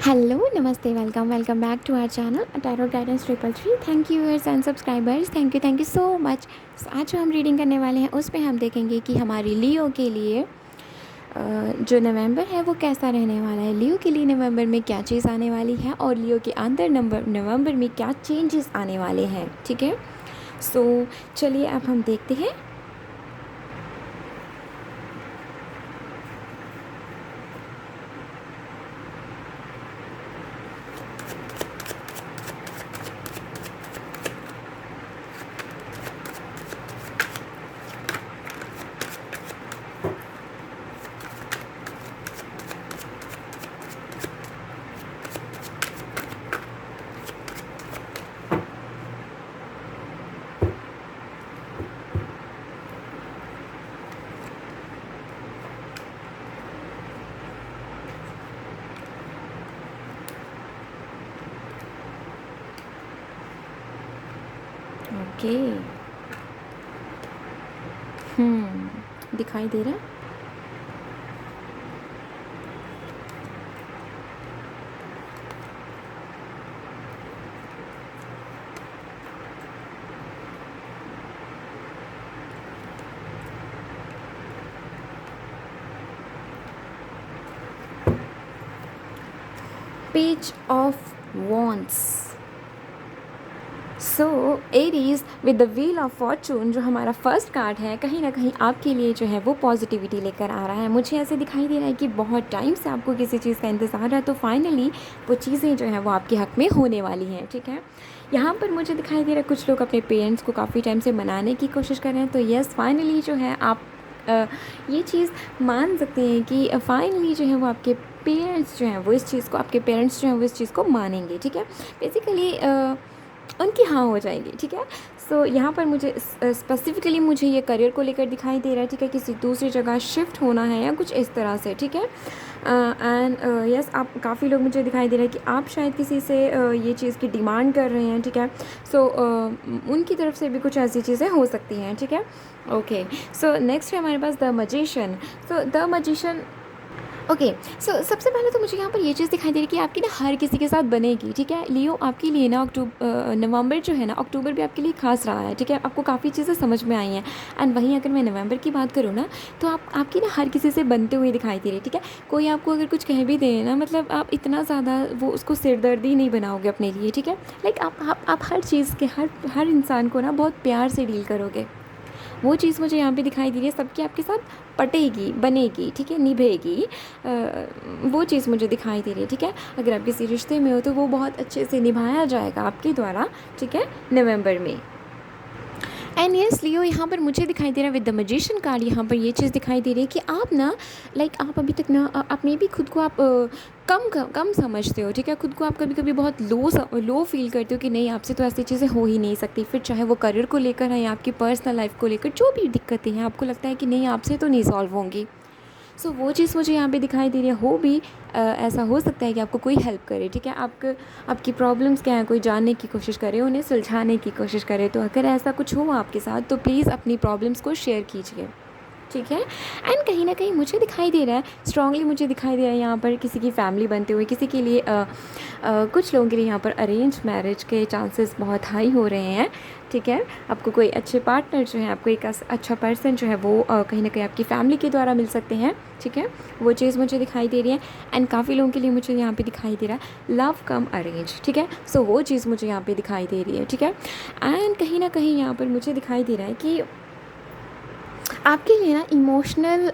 Hello, नमस्ते, welcome back to our channel tarot guidance 333। Thank you viewers and subscribers, thank you so much. आज जो हम reading करने वाले हैं उसमें हम देखेंगे कि हमारी लियो के लिए जो नवंबर है वो कैसा रहने वाला है। लियो के लिए नवंबर में क्या चीज़ आने वाली है और लियो के अंदर नवंबर में क्या चेंजेस आने वाले हैं। ठीक है, सो चलिए अब हम देखते हैं। ओके, दिखाई दे रहा है। Page of wands. So Aries with the wheel of Fortune जो हमारा फर्स्ट कार्ड है, कहीं ना कहीं आपके लिए जो है वो पॉजिटिविटी लेकर आ रहा है। मुझे ऐसे दिखाई दे रहा है कि बहुत टाइम से आपको किसी चीज़ का इंतज़ार है, तो फाइनली वो चीज़ें जो है वो आपके हक़ में होने वाली हैं। ठीक है, यहाँ पर मुझे दिखाई दे रहा है कुछ लोग अपने पेरेंट्स को काफ़ी टाइम से मनाने की कोशिश कर रहे हैं। तो यस, फाइनली जो है आप ये चीज़ मान सकते हैं कि फाइनली जो है वो आपके पेरेंट्स जो हैं वो इस चीज़ को आपके पेरेंट्स जो हैं वो इस चीज़ को मानेंगे। ठीक है, बेसिकली उनकी हाँ हो जाएगी। ठीक है, सो यहाँ पर मुझे स्पेसिफिकली मुझे ये करियर को लेकर दिखाई दे रहा है। ठीक है, किसी दूसरी जगह शिफ्ट होना है या कुछ इस तरह से। ठीक है, एंड यस, आप काफ़ी लोग मुझे दिखाई दे रहा है कि आप शायद किसी से ये चीज़ की डिमांड कर रहे हैं। ठीक है, सो उनकी तरफ से भी कुछ ऐसी चीज़ें हो सकती हैं। ठीक है, ओके, सो नेक्स्ट है हमारे पास the magician. So the magician, okay, so सबसे पहले तो मुझे यहाँ पर ये चीज़ दिखाई दे रही है कि आपकी ना हर किसी के साथ बनेगी। ठीक है, लियो आपके लिए ना नवंबर जो है ना, अक्टूबर भी आपके लिए खास रहा है। ठीक है, आपको काफ़ी चीज़ें समझ में आई हैं। एंड वहीं अगर मैं नवंबर की बात करूँ ना, तो आपकी ना हर किसी से बनते हुए दिखाई दे रही है। ठीक है, कोई आपको अगर कुछ कह भी दे ना, मतलब आप इतना ज़्यादा वो उसको सिरदर्दी नहीं बनाओगे अपने लिए। ठीक है, लाइक आप हर चीज़ के हर इंसान को ना बहुत प्यार से डील करोगे। वो चीज़ मुझे यहाँ पे दिखाई दे रही है, सबकी आपके साथ पटेगी, बनेगी। ठीक है, निभेगी। वो चीज़ मुझे दिखाई दे रही है। ठीक है, अगर आप किसी रिश्ते में हो तो वो बहुत अच्छे से निभाया जाएगा आपके द्वारा। ठीक है, नवंबर में। एंड यस लियो, यहाँ पर मुझे दिखाई दे रहा है विद द मजिशियन कार्ड। यहाँ पर ये चीज़ दिखाई दे रही है कि आप ना आप अभी तक ना अपने भी खुद को आप कम समझते हो। ठीक है, खुद को आप कभी कभी बहुत लो फील करते हो कि नहीं, आपसे तो ऐसी चीज़ें हो ही नहीं सकती। फिर चाहे वो करियर को लेकर है या आपकी पर्सनल लाइफ को लेकर, जो भी दिक्कतें हैं, आपको लगता है कि नहीं, आपसे तो नहीं सॉल्व होंगी। सो वो चीज़ मुझे यहाँ पे दिखाई दे रही है। हो भी ऐसा हो सकता है कि आपको कोई हेल्प करे। ठीक है, आपकी प्रॉब्लम्स क्या हैं कोई जानने की कोशिश करे, उन्हें सुलझाने की कोशिश करे। तो अगर ऐसा कुछ हो आपके साथ तो प्लीज़ अपनी प्रॉब्लम्स को शेयर कीजिए। ठीक है, एंड कहीं ना कहीं मुझे दिखाई दे रहा है, स्ट्रांगली मुझे दिखाई दे रहा है यहाँ पर किसी की फैमिली बनते हुए, किसी के लिए कुछ लोगों के लिए यहाँ पर अरेंज मैरिज के चांसेस बहुत हाई हो रहे हैं। ठीक है, आपको कोई अच्छे पार्टनर जो है, आपको एक अच्छा पर्सन जो है वो कहीं ना कहीं आपकी फैमिली के द्वारा मिल सकते हैं। ठीक है, वो चीज़ मुझे दिखाई दे रही है। एंड काफ़ी लोगों के लिए मुझे यहाँ पे दिखाई दे रहा है लव कम अरेंज। ठीक है, सो वो चीज़ मुझे यहाँ पे दिखाई दे रही है। ठीक है, एंड कहीं ना कहीं यहाँ पर मुझे दिखाई दे रहा है कि आपके लिए ना इमोशनली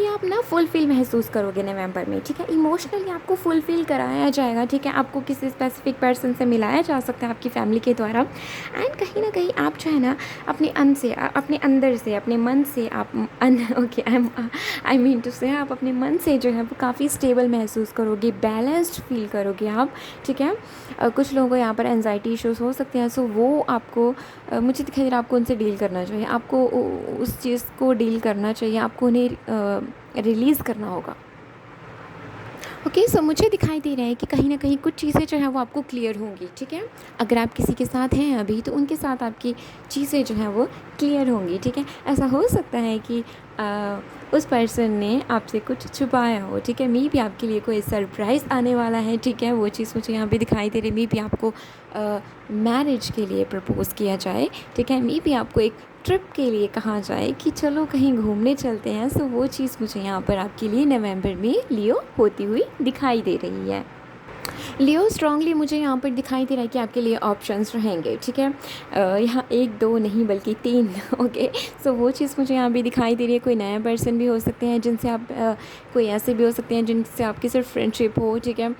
आप ना फुलफ़िल महसूस करोगे नवंबर में। ठीक है, इमोशनली आपको फुलफ़िल कराया जाएगा। ठीक है, आपको किसी स्पेसिफिक पर्सन से मिलाया जा सकता है आपकी फैमिली के द्वारा। एंड कहीं ना कहीं आप जो है ना अपने अपने अंदर से, अपने मन से आप ओके, आई मीन टू से आप अपने मन से जो है वो काफ़ी स्टेबल महसूस करोगे, बैलेंस्ड फील करोगे आप। ठीक है, कुछ लोगों को यहाँ पर एनजाइटी इश्यूज़ हो सकते हैं। सो वो आपको मुझे दिखाई दे रहा है आपको उनसे डील करना चाहिए, आपको उस चीज़ को डील करना चाहिए, आपको उन्हें रिलीज़ करना होगा। ओके, सो मुझे दिखाई दे रहा है कि कहीं न कहीं कुछ चीज़ें जो हैं वो आपको क्लियर होंगी, ठीक है? अगर आप किसी के साथ हैं अभी, तो उनके साथ आपकी चीज़ें जो हैं वो क्लियर होंगी, ठीक है? ऐसा हो सकता है कि उस पर्सन ने आपसे कुछ छुपाया हो, ठीक है? मे बी आपके लिए कोई सरप्राइज़ आने वाला है, ठीक है? वो चीज़ मुझे यहाँ पे दिखाई दे रही है। मे बी आपको मैरिज के लिए प्रपोज़ किया जाए, ठीक है? मे बी आपको एक ट्रिप के लिए कहा जाए कि चलो कहीं घूमने चलते हैं। सो वो चीज़ मुझे यहाँ पर आपके लिए नवंबर में लियो होती हुई दिखाई दे रही है। लियो स्ट्रांगली मुझे यहाँ पर दिखाई दे रहा है कि आपके लिए ऑप्शंस रहेंगे, ठीक है? यहाँ 1 2 नहीं बल्कि 3 ओके। सो वो चीज़ मुझे यहाँ पे दिखाई दे रही है। कोई नया पर्सन भी हो सकते हैं जिनसे आप कोई ऐसे भी हो सकते हैं जिनसे आपकी सिर्फ फ्रेंडशिप हो, ठीक है?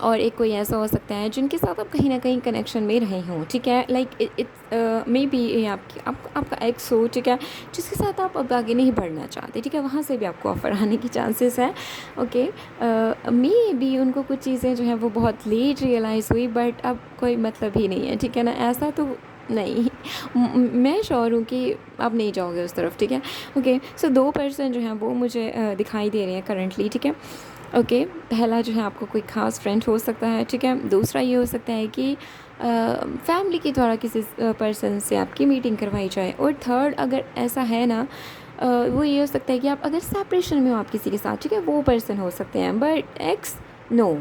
और एक कोई ऐसा हो सकता है जिनके साथ आप कहीं न कहीं कनेक्शन में रहे हों, ठीक है? लाइक इट्स मे बी ये आपका एक्स हो, ठीक है? जिसके साथ आप अब आगे नहीं बढ़ना चाहते, ठीक है? वहाँ से भी आपको ऑफ़र आने की चांसेस हैं, ओके? मे बी उनको कुछ चीज़ें जो हैं वो बहुत लेट रियलाइज़ हुई, बट अब कोई मतलब ही नहीं है, ठीक है ना? ऐसा तो नहीं। मैं श्योर हूँ कि आप नहीं जाओगे उस तरफ, ठीक है? ओके, सो 2 पर्सन जो हैं वो मुझे दिखाई दे रहे हैं करंटली, ठीक है? ओके, पहला जो है आपको कोई ख़ास फ्रेंड हो सकता है, ठीक है? दूसरा ये हो सकता है कि फैमिली के द्वारा किसी पर्सन से आपकी मीटिंग करवाई जाए, और थर्ड अगर ऐसा है ना, वो ये हो सकता है कि आप अगर सेपरेशन में हो आप किसी के साथ, ठीक है? वो पर्सन हो सकते हैं, बट एक्स नो।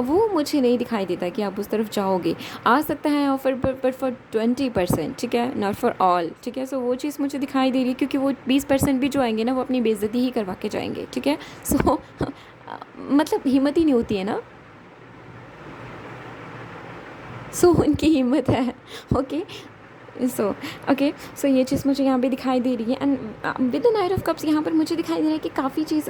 वो मुझे नहीं दिखाई देता कि आप उस तरफ जाओगे। आ सकता है ऑफ़र, बट फॉर 20%, ठीक है? नॉट फॉर ऑल, ठीक है? सो वो चीज़ मुझे दिखाई दे रही है, क्योंकि वो 20% भी जो आएँगे ना, वो अपनी बेइज़्ज़ती ही करवा के जाएँगे, ठीक है? सो मतलब हिम्मत ही नहीं होती है ना, सो उनकी हिम्मत है, ओके? सो ओके, सो ये चीज़ मुझे यहाँ पे दिखाई दे रही है। And with the night of cups यहाँ पर मुझे दिखाई दे रहा है कि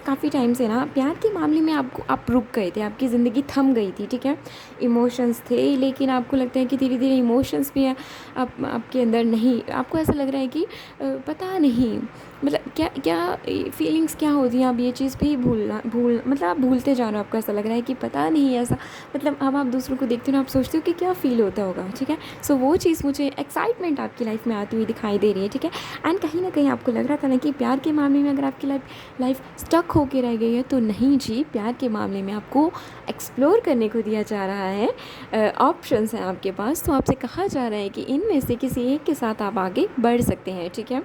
काफ़ी टाइम से ना प्यार के मामले में आप रुक गए थे, आपकी ज़िंदगी थम गई थी, ठीक है? इमोशंस थे, लेकिन आपको लगता है कि धीरे धीरे इमोशंस भी आपके अंदर नहीं, आपको ऐसा लग रहा है कि पता नहीं मतलब क्या क्या फीलिंग्स क्या होती हैं, आप ये चीज़ भी मतलब आप भूलते जा रहे हो। आपको ऐसा लग रहा है कि पता नहीं ऐसा, मतलब अब आप दूसरों को देखते हो ना, आप सोचते हो कि क्या फ़ील होता होगा, ठीक है? सो वो चीज़ मुझे एक्साइटमेंट आपकी लाइफ में आती हुई दिखाई दे रही है, ठीक है? एंड कहीं ना कहीं आपको लग रहा था ना कि प्यार के मामले में अगर आपकी लाइफ स्टक होके रह गई है, तो नहीं जी, प्यार के मामले में आपको एक्सप्लोर करने को दिया जा रहा है, ऑप्शंस हैं आपके पास। तो आपसे कहा जा रहा है कि इनमें से किसी एक के साथ आप आगे बढ़ सकते हैं, ठीक है?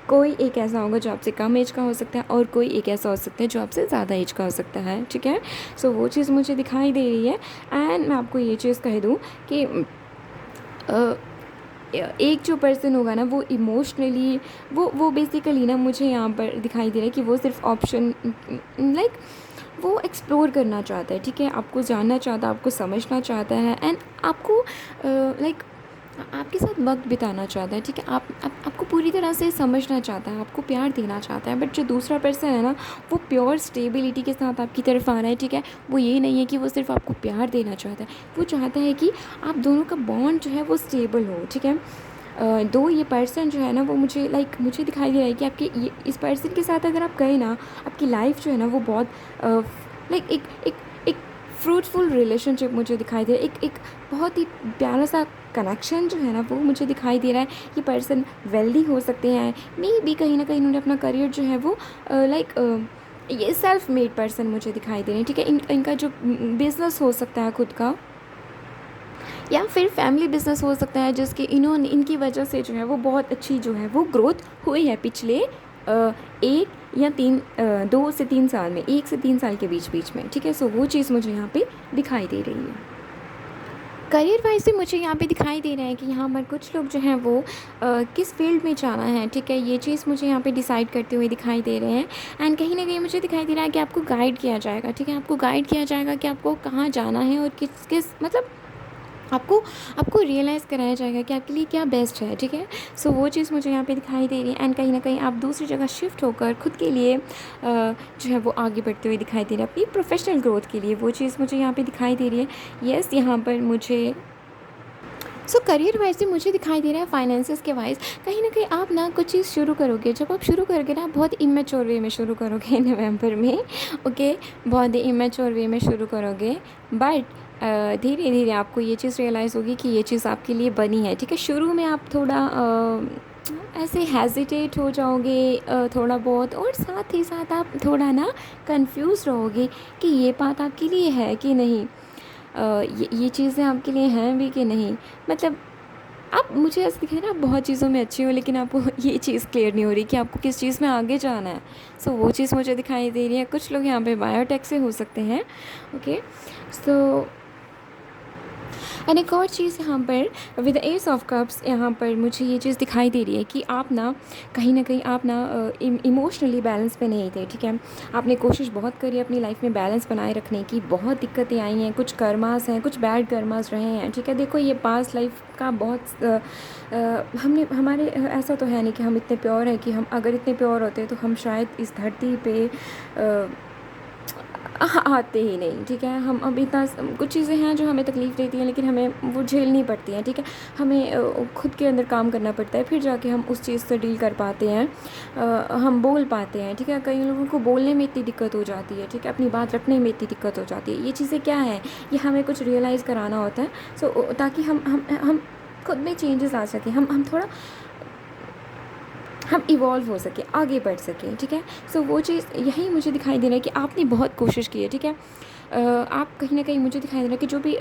कोई एक ऐसा होगा जो आपसे कम एज का हो सकता है, और कोई एक ऐसा हो सकता है जो आपसे ज़्यादा एज का हो सकता है, ठीक है? सो वो चीज़ मुझे दिखाई दे रही है। एंड मैं आपको ये चीज़ कह दूँ कि अ, एक जो पर्सन होगा ना, वो इमोशनली वो बेसिकली ना, मुझे यहाँ पर दिखाई दे रहा है कि वो सिर्फ ऑप्शन लाइक वो एक्सप्लोर करना चाहता है, ठीक है? आपको जानना चाहता है, आपको समझना चाहता है, एंड आपको लाइक आपके साथ वक्त बिताना चाहता है, ठीक है? आपको पूरी तरह से समझना चाहता है, आपको प्यार देना चाहता है। बट जो दूसरा पर्सन है ना, वो प्योर स्टेबिलिटी के साथ आपकी तरफ आ रहा है, ठीक है? वो ये नहीं है कि वो सिर्फ आपको प्यार देना चाहता है, वो चाहता है कि आप दोनों का बॉन्ड जो है वो स्टेबल हो, ठीक है? दो ये पर्सन जो है ना, वो मुझे दिखाई दे रहा है कि आपके ये इस पर्सन के साथ अगर आप गए ना, आपकी लाइफ जो है ना वो बहुत लाइक एक फ्रूटफुल रिलेशनशिप मुझे दिखाई दे रहा है। एक बहुत ही प्यारा सा कनेक्शन जो है ना, वो मुझे दिखाई दे रहा है। ये पर्सन वेल्दी हो सकते हैं, मे बी कहीं ना कहीं उन्होंने अपना करियर जो है वो ये सेल्फ मेड पर्सन मुझे दिखाई दे रहे हैं, ठीक है? इनका जो बिज़नेस हो सकता है खुद का, या फिर फैमिली बिजनेस हो सकता है, जिसकी इनकी वजह से जो है वो बहुत अच्छी जो है वो ग्रोथ हुई है पिछले 2 से 3 साल में, 1 से 3 साल के बीच में, ठीक है? सो वो चीज़ मुझे यहाँ पे दिखाई दे रही है। करियर वाइज भी मुझे यहाँ पे दिखाई दे रहा है कि यहाँ पर कुछ लोग जो हैं वो किस फील्ड में जाना है, ठीक है? ये चीज़ मुझे यहाँ पे डिसाइड करते हुए दिखाई दे रहे हैं। एंड कहीं ना कहीं मुझे दिखाई दे रहा है कि आपको गाइड किया जाएगा, ठीक है? आपको गाइड किया जाएगा कि आपको कहाँ जाना है, और किस मतलब आपको आपको रियलाइज़ कराया जाएगा कि आपके लिए क्या बेस्ट है, ठीक है? सो वो चीज़ मुझे यहाँ पे दिखाई दे रही है। एंड कहीं ना कहीं आप दूसरी जगह शिफ्ट होकर खुद के लिए जो है वो आगे बढ़ते हुए दिखाई दे रहे हैं अपनी प्रोफेशनल ग्रोथ के लिए। वो चीज़ मुझे यहाँ पे दिखाई दे रही है। येस, यहाँ पर मुझे करियर वाइज भी मुझे दिखाई दे रहा है, फाइनेंसेस के वाइज कहीं ना कहीं आप ना कुछ चीज़ शुरू करोगे। जब आप शुरू करोगे ना, बहुत इमेच्योर वे में शुरू करोगे नवंबर में, ओके? बहुत ही इमेच्योर वे में शुरू करोगे, बट धीरे धीरे आपको ये चीज़ रियलाइज़ होगी कि ये चीज़ आपके लिए बनी है, ठीक है? शुरू में आप थोड़ा ऐसे हेज़िटेट हो जाओगे थोड़ा बहुत, और साथ ही साथ आप थोड़ा ना कंफ्यूज रहोगे कि ये बात आपके लिए है कि नहीं, ये चीज़ें आपके लिए हैं भी कि नहीं। मतलब आप, मुझे ऐसा दिख रहा है ना, आप बहुत चीज़ों में अच्छी हो, लेकिन आपको ये चीज़ क्लियर नहीं हो रही कि आपको किस चीज़ में आगे जाना है। सो वो चीज़ मुझे दिखाई दे रही है। कुछ लोग यहाँ पे बायोटेक से हो सकते हैं। ओके, सो एंड एक और चीज़ यहाँ पर with the S of cups, यहाँ पर मुझे ये चीज़ दिखाई दे रही है कि आप ना कहीं आप ना इमोशनली बैलेंस पे नहीं थे, ठीक है। आपने कोशिश बहुत करी अपनी लाइफ में बैलेंस बनाए रखने की, बहुत दिक्कतें आई हैं, कुछ कर्मास हैं, कुछ बैड कर्मास रहे हैं, ठीक है। देखो ये पास्ट लाइफ का बहुत हमने हमारे ऐसा तो है नहीं कि हम इतने प्योर हैं कि हम, अगर इतने प्योर होते तो हम शायद इस धरती पे आते ही नहीं, ठीक है। हम अब इतना, कुछ चीज़ें हैं जो हमें तकलीफ़ देती हैं, लेकिन हमें वो झेलनी पड़ती हैं, ठीक है। हमें खुद के अंदर काम करना पड़ता है, फिर जाके हम उस चीज़ से डील कर पाते हैं, हम बोल पाते हैं, ठीक है। कई लोगों को बोलने में इतनी दिक्कत हो जाती है, ठीक है, अपनी बात रखने में इतनी दिक्कत हो जाती है। ये चीज़ें क्या है, ये हमें कुछ रियलाइज़ कराना होता है। सो ताकि हम खुद में चेंजेस आ सकें, हम थोड़ा हम इवॉल्व हो सके, आगे बढ़ सकें, ठीक है। सो वो चीज़ यही मुझे दिखाई दे रहा है कि आपने बहुत कोशिश की है, ठीक है। आप कहीं ना कहीं मुझे दिखाई दे रहा है कि जो भी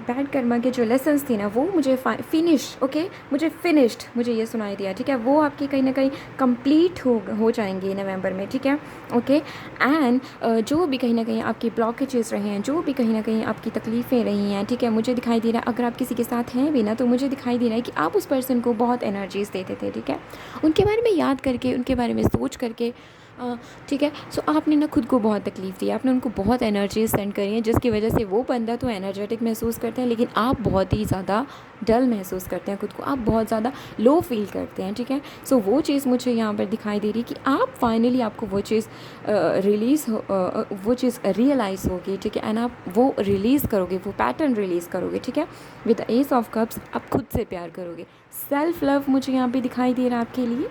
बैड कर्मा के जो लेसन्स थे ना, वो मुझे फिनिश, ओके, मुझे फिनिश्ड, मुझे ये सुनाई दिया, ठीक है। वो आपके कहीं ना कहीं कंप्लीट हो जाएंगे नवंबर में, ठीक है। ओके, एंड जो भी कहीं ना कहीं आपकी ब्लॉकेजेस रहे हैं, जो भी कहीं ना कहीं आपकी तकलीफ़ें रही हैं, ठीक है, मुझे दिखाई दे रहा है अगर आप किसी के साथ हैं भी ना, तो मुझे दिखाई दे रहा है कि आप उस पर्सन को बहुत एनर्जीज़ देते थे, ठीक है। उनके बारे में याद करके, उनके बारे में सोच करके, ठीक है। सो आपने ना खुद को बहुत तकलीफ़ दी, आपने उनको बहुत एनर्जी सेंड करी है, जिसकी वजह से वो बंदा तो एनर्जेटिक महसूस करते हैं, लेकिन आप बहुत ही ज़्यादा डल महसूस करते हैं खुद को, आप बहुत ज़्यादा लो फील करते हैं, ठीक है। सो वो चीज़ मुझे यहाँ पर दिखाई दे रही कि आप फाइनली, आपको वो चीज़ वो चीज़ रियलाइज़ होगी, ठीक है, एंड आप वो रिलीज़ करोगे, वो पैटर्न रिलीज़ करोगे, ठीक है। With the S of cups आप खुद से प्यार करोगे, सेल्फ लव मुझे यहाँ पे दिखाई दे रहा है आपके लिए।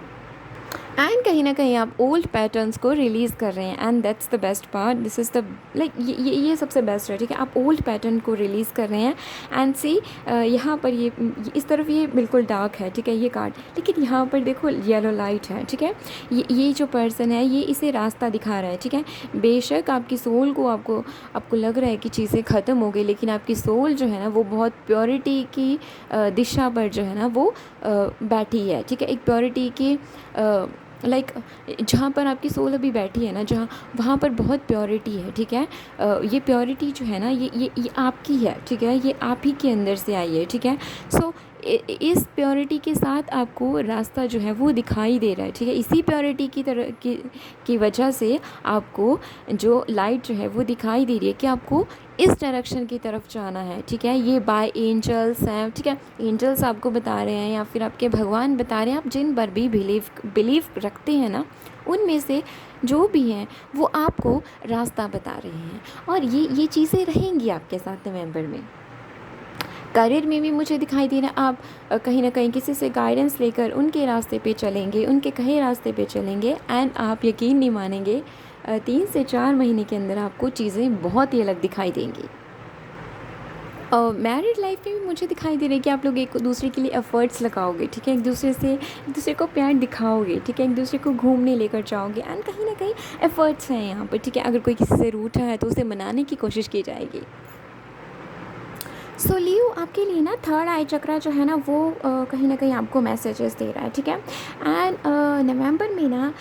एंड कहीं ना कहीं आप ओल्ड पैटर्न्स को रिलीज़ कर रहे हैं, and that's the best part, this is the like, ये सबसे बेस्ट है, ठीक है। आप ओल्ड पैटर्न को रिलीज़ कर रहे हैं, एंड सी यहाँ पर ये इस तरफ ये बिल्कुल डार्क है, ठीक है, ये कार्ड, लेकिन यहाँ पर देखो येलो लाइट है, ठीक है। ये जो पर्सन है, ये इसे रास्ता दिखा रहा है, ठीक है। बेशक आपकी सोल को, आपको लग रहा है कि चीज़ें ख़त्म हो गई, लेकिन आपकी सोल जो है ना, वो बहुत प्योरिटी की दिशा पर जो है ना, वो बैठी है, ठीक है। एक प्योरिटी की लाइक जहाँ पर आपकी सोल अभी बैठी है ना, जहाँ, वहाँ पर बहुत प्योरिटी है, ठीक है। ये प्योरिटी जो है ना, ये आपकी है, ठीक है, ये आप ही के अंदर से आई है, ठीक है। सो इस प्योरिटी के साथ आपको रास्ता जो है वो दिखाई दे रहा है, ठीक है। इसी प्योरिटी की तरह की वजह से आपको जो लाइट जो है वो दिखाई दे रही है कि आपको इस डायरेक्शन की तरफ जाना है, ठीक है। ये बाय एंजल्स हैं, ठीक है, एंजल्स आपको बता रहे हैं, या फिर आपके भगवान बता रहे हैं, आप जिन पर भी बिलीव रखते हैं ना, उनमें से जो भी हैं वो आपको रास्ता बता रहे हैं, और ये चीज़ें रहेंगी आपके साथ नवंबर में। करियर में भी मुझे दिखाई दे रहा है आप कहीं ना कहीं किसी से गाइडेंस लेकर उनके रास्ते पे चलेंगे, उनके कहे रास्ते पे चलेंगे, एंड आप यकीन नहीं मानेंगे 3 से 4 महीने के अंदर आपको चीज़ें बहुत ही अलग दिखाई देंगी। मैरिड लाइफ में भी मुझे दिखाई दे रहा है कि आप लोग एक दूसरे के लिए एफ़र्ट्स लगाओगे, ठीक है, एक दूसरे को प्यार दिखाओगे, ठीक है, एक दूसरे को घूमने लेकर जाओगे, एंड कहीं ना कहीं एफ़र्ट्स हैं यहाँ पर, ठीक है। अगर कोई किसी से रूठा है तो उसे मनाने की कोशिश की जाएगी। सो लियो, आपके लिए ना थर्ड आई चक्रा जो है ना, वो कहीं ना कहीं आपको मैसेजेस दे रहा है, ठीक है। एंड नवंबर में ना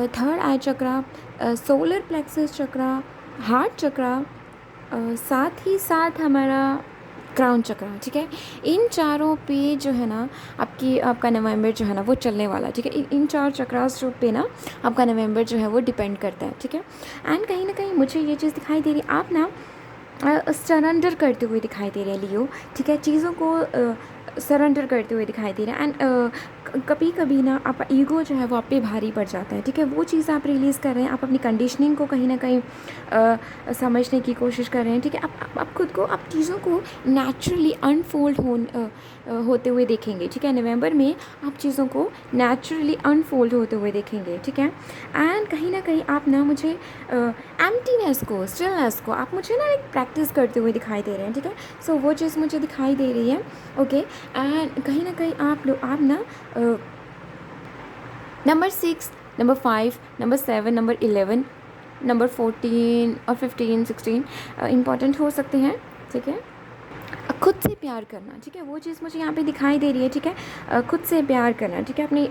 थर्ड आई चक्रा, सोलर प्लेक्सस चक्रा, हार्ट चक्रा, साथ ही साथ हमारा क्राउन चक्रा, ठीक है, इन चारों पे जो है ना आपका नवंबर जो है ना वो चलने वाला है, ठीक है। इन 4 चक्रास जो पे ना आपका नवंबर जो है वो डिपेंड करता है, ठीक है। एंड कहीं ना कहीं मुझे ये चीज़ दिखाई दे रही है, आप ना सरेंडर करते हुए दिखाई दे रहे हैं लियो, ठीक है, चीज़ों को सरेंडर करते हुए दिखाई दे रहा है। एंड कभी कभी ना आपका ईगो जो है वो आप पे भारी पड़ जाता है, ठीक है। वो चीज़ आप रिलीज़ कर रहे हैं, आप अपनी कंडीशनिंग को कहीं ना कहीं समझने की कोशिश कर रहे हैं, ठीक है। आप खुद को, आप चीज़ों को नेचुरली अनफोल्ड होते हुए देखेंगे, ठीक है। नवंबर में आप चीज़ों को नेचुरली अनफोल्ड होते हुए देखेंगे, ठीक है। एंड कहीं ना कहीं आप ना मुझे एम्प्टीनेस को, स्टिलनेस को आप मुझे ना एक प्रैक्टिस करते हुए दिखाई दे रहे हैं, ठीक है। सो वो चीज़ मुझे दिखाई दे रही है, ओके। एंड कहीं ना कहीं आप ना number 6, number 5, number 7, number 11, number 14 और 15, 16 इम्पॉर्टेंट हो सकते हैं, ठीक है। खुद से प्यार करना, ठीक है, वो चीज़ मुझे यहाँ पे दिखाई दे रही है, ठीक है। खुद से प्यार करना, ठीक है, अपनी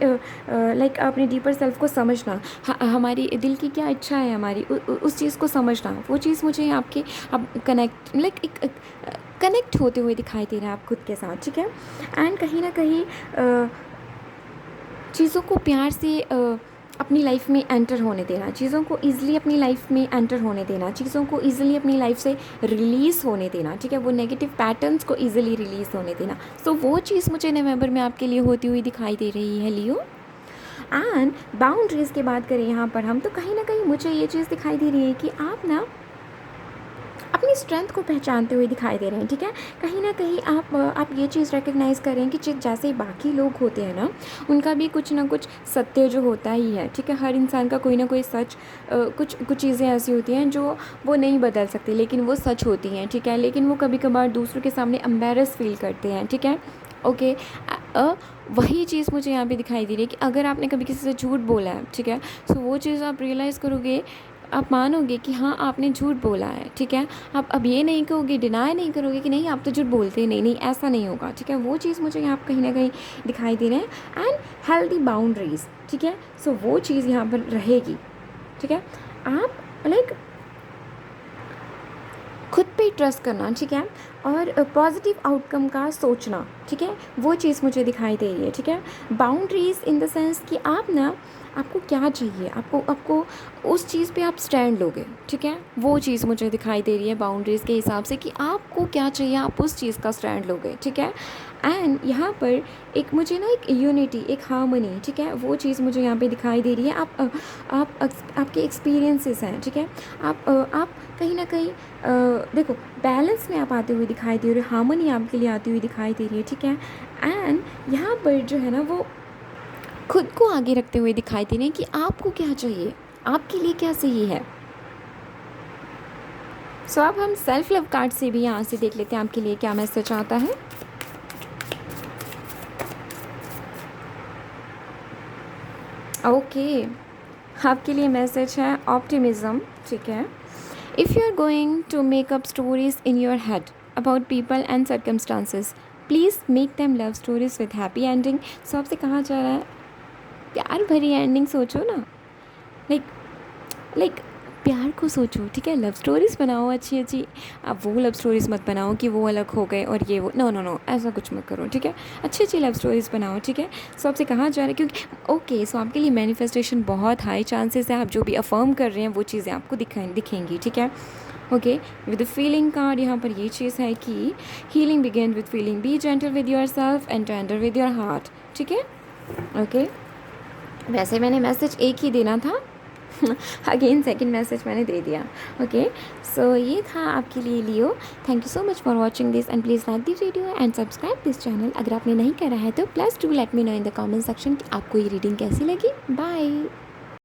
लाइक अपने डीपर सेल्फ को समझना, हमारी दिल की क्या इच्छा है, हमारी उस चीज़ को समझना, वो चीज़ मुझे आपके अब कनेक्ट लाइक एक कनेक्ट होते हुए दिखाई दे रहा है आप खुद के साथ, ठीक है। एंड कहीं ना कहीं चीज़ों को प्यार से अपनी लाइफ में एंटर होने देना, चीज़ों को ईज़िली अपनी लाइफ में एंटर होने देना, चीज़ों को ईज़िली अपनी लाइफ से रिलीज़ होने देना, ठीक है, वो नेगेटिव पैटर्न्स को ईज़िली रिलीज़ होने देना। सो वो चीज़ मुझे नवंबर में आपके लिए होती हुई दिखाई दे रही है लियो। एंड बाउंड्रीज़ की बात करें यहाँ पर हम, तो कहीं ना कहीं मुझे ये चीज़ दिखाई दे रही है कि आप ना अपनी स्ट्रेंथ को पहचानते हुए दिखाई दे रहे हैं, ठीक है। कहीं ना कहीं आप ये चीज़ रिकग्नाइज़ करें कि जैसे बाकी लोग होते हैं ना, उनका भी कुछ ना कुछ सत्य जो होता ही है, ठीक है। हर इंसान का कोई ना कोई सच, कुछ कुछ चीज़ें ऐसी होती हैं जो वो नहीं बदल सकती, लेकिन वो सच होती हैं, ठीक है। लेकिन वो कभी कभार दूसरों के सामने एम्बेरस फील करते हैं, ठीक है। ओके, वही चीज़ मुझे यहाँ पे दिखाई दे रही है कि अगर आपने कभी किसी से झूठ बोला है, ठीक है, तो वो चीज़ आप रियलाइज़ करोगे, आप मानोगे कि हाँ आपने झूठ बोला है, ठीक है। आप अब ये नहीं कहोगे, डिनाई नहीं करोगे कि नहीं आप तो झूठ बोलते नहीं, नहीं ऐसा नहीं होगा, ठीक है। वो चीज़ मुझे यहाँ कहीं ना कहीं दिखाई दे रहे हैं। एंड हेल्दी बाउंड्रीज़, ठीक है, सो वो चीज़ यहाँ पर रहेगी, ठीक है। आप लाइक खुद पे ट्रस्ट करना, ठीक है, और पॉजिटिव आउटकम का सोचना, ठीक है, वो चीज़ मुझे दिखाई दे रही है, ठीक है। बाउंड्रीज़ इन द सेंस कि आप ना, आपको क्या चाहिए, आपको उस चीज़ पे आप स्टैंड लोगे, ठीक है, वो चीज़ मुझे दिखाई दे रही है बाउंड्रीज़ के हिसाब से कि आपको क्या चाहिए, आप उस चीज़ का स्टैंड लोगे, ठीक है। एंड यहाँ पर एक मुझे ना एक यूनिटी, एक हार्मनी, ठीक है, वो चीज़ मुझे यहाँ पे दिखाई दे रही है। आपके एक्सपीरियंसेस हैं, ठीक है, आप कहीं ना कहीं देखो बैलेंस में आप आते हुए दिखाई दे रहे हो, हार्मनी आपके लिए आती हुई दिखाई दे रही है, ठीक है। एंड यहाँ पर जो है ना वो खुद को आगे रखते हुए दिखाई दे रहे हैं कि आपको क्या चाहिए, आपके लिए क्या सही है। सो अब हम सेल्फ लव कार्ड से भी यहाँ से देख लेते हैं आपके लिए क्या मैसेज आता है। ओके, आपके लिए मैसेज है ऑप्टिमिज्म, ठीक है। If you are going to make up stories in your head about people and circumstances, please make them love stories with happy ending. So आपसे कहा जा रहा है प्यार भरी एंडिंग सोचो ना, लाइक प्यार को सोचो, ठीक है। लव स्टोरीज़ बनाओ अच्छी अच्छी, अब वो लव स्टोरीज़ मत बनाओ कि वो अलग हो गए और ये वो, नो नो नो, ऐसा कुछ मत करो, ठीक है। अच्छी अच्छी लव स्टोरीज़ बनाओ, ठीक है। सो आपसे कहा जा रहा है क्योंकि ओके, सो आपके लिए मैनिफेस्टेशन बहुत हाई चांसेस है, आप जो भी अफर्म कर रहे हैं वो चीज़ें आपको दिखेंगी, ठीक है। ओके, विद फीलिंग कार्ड यहाँ पर ये चीज़ है कि healing begin with feeling, B gentle with your self and tender with your heart, ठीक है। ओके, वैसे मैंने मैसेज एक ही देना था अगेन सेकंड मैसेज मैंने दे दिया। ओके, सो ये था आपके लिए Leo. Thank you so much for watching this and please like this video and subscribe this channel. अगर आपने नहीं करा है तो please do let me know in the comment section कि आपको ये रीडिंग कैसी लगी। बाय।